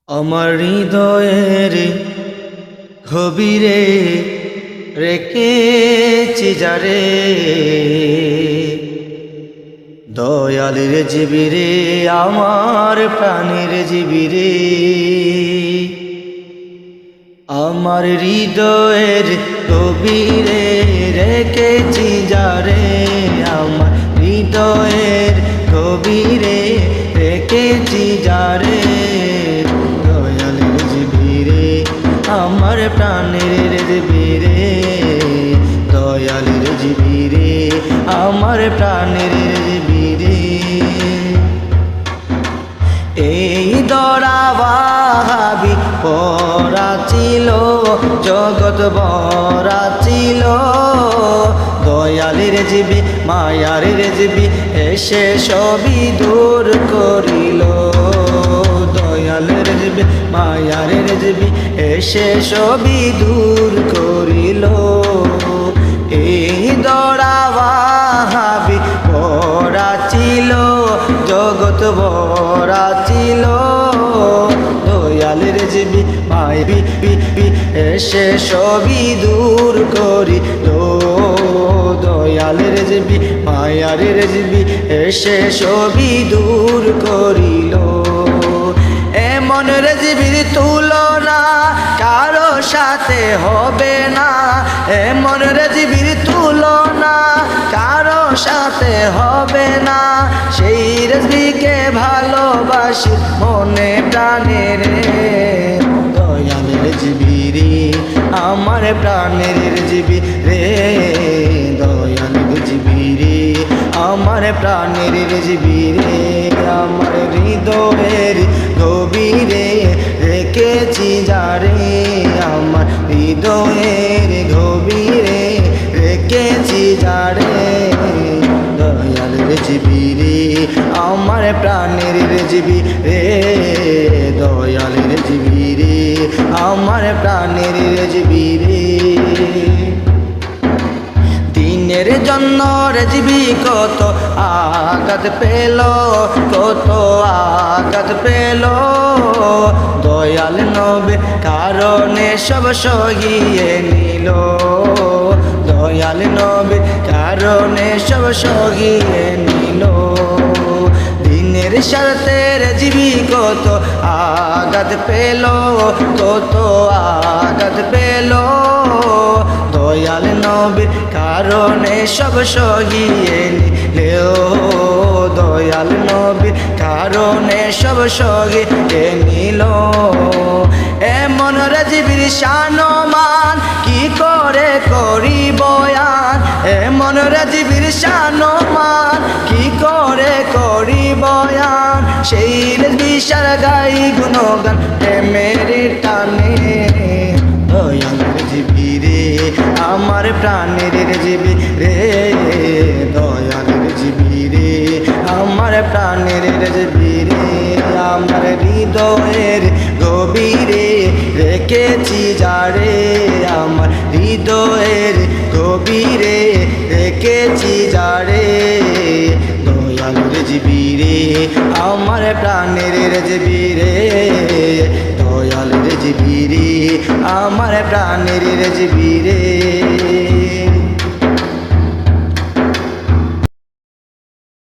আমার হৃদয়ের গভীরে রেখেছি যারে, দয়ালের জীবিরে, আমার প্রাণের জীবিরে। আমার হৃদয়ের গভীরে রেখেছি যারে, আমার হৃদয়ের গভীরে রেখেছি যারে, দয়ালের জীবিরে, আমার প্রাণের জীবিরে, দয়ালের জীবিরে, আমার প্রাণের জীবিরে। এই দরাবাহাবি পরা ছিল, জগৎ ভরা ছিল, দয়ালের জীবী মায়ারের জীবী এসে সবই দূর করিল, দয়ালের জীবী মায়ারের জীবী এসে সবই দূর করিল। এই দরাবাহাবি পরা ছিল, জগৎ ভরা ছিল, দয়ালের জীবী মায়াবী এসে সবই দূর করিল, দয়ালের জীবী মায়ারের জীবী এসে সবই দূর করিল। এমন রেজিবির তুলনা কারো সাথে হবে না, এমন রেজিবির তুলনা কারো সাথে হবে না, সেই রেজিবিকে ভালোবাসি মনে প্রাণে রে, দয়ালের জীবিরে, আমার প্রাণের জীবি রে, দয়ালের জীবিরে, আমার প্রাণের জীবিরে। আমার হৃদয়ের গভীরে রেখেছি যারে, আমার হৃদয়ের গভীরে রেখেছি যারে, দয়ালের জীবিরে, আমার প্রাণের জীবিরে, দয়ালের জীবিরে, আমার প্রাণের জীবিরে। দিনের জন্য রেজিবি কত আঘাত পেল, কত আঘাত পেল, দয়াল নবীর কারণে সব সহিয়ে নিল, দয়াল নবীর কারণে সব সহিয়ে নিল। দিনের স্বার্থে রেজিবি কত আঘাত পেল, কত আঘাত পেল, দয়াল নবীর কারণে সব সহিয়ে নিলেও, দয়াল নবীর কারণে সব সহিয়ে নিল। এমন রেজিবির শানমান কি করে করি বয়ান, এমন রেজিবির শানমান কি করে করি বয়ান, সেই রেজিবির গাই গুণগান প্রেমের টানে, দয়ালের জীবিরে, আমার প্রাণের জীবি রে, দয়ালের জীবিরে, আমার প্রাণের জীবিরে। আমার হৃদয়ের গভীরে রেখেছি যারে, আমার হৃদয়ের গভীরে রেখেছি যারে, দয়ালের জীবিরে, আমার প্রাণের জীবিরে, দয়ালের জীবিরে, আমার প্রাণের জীবিরে।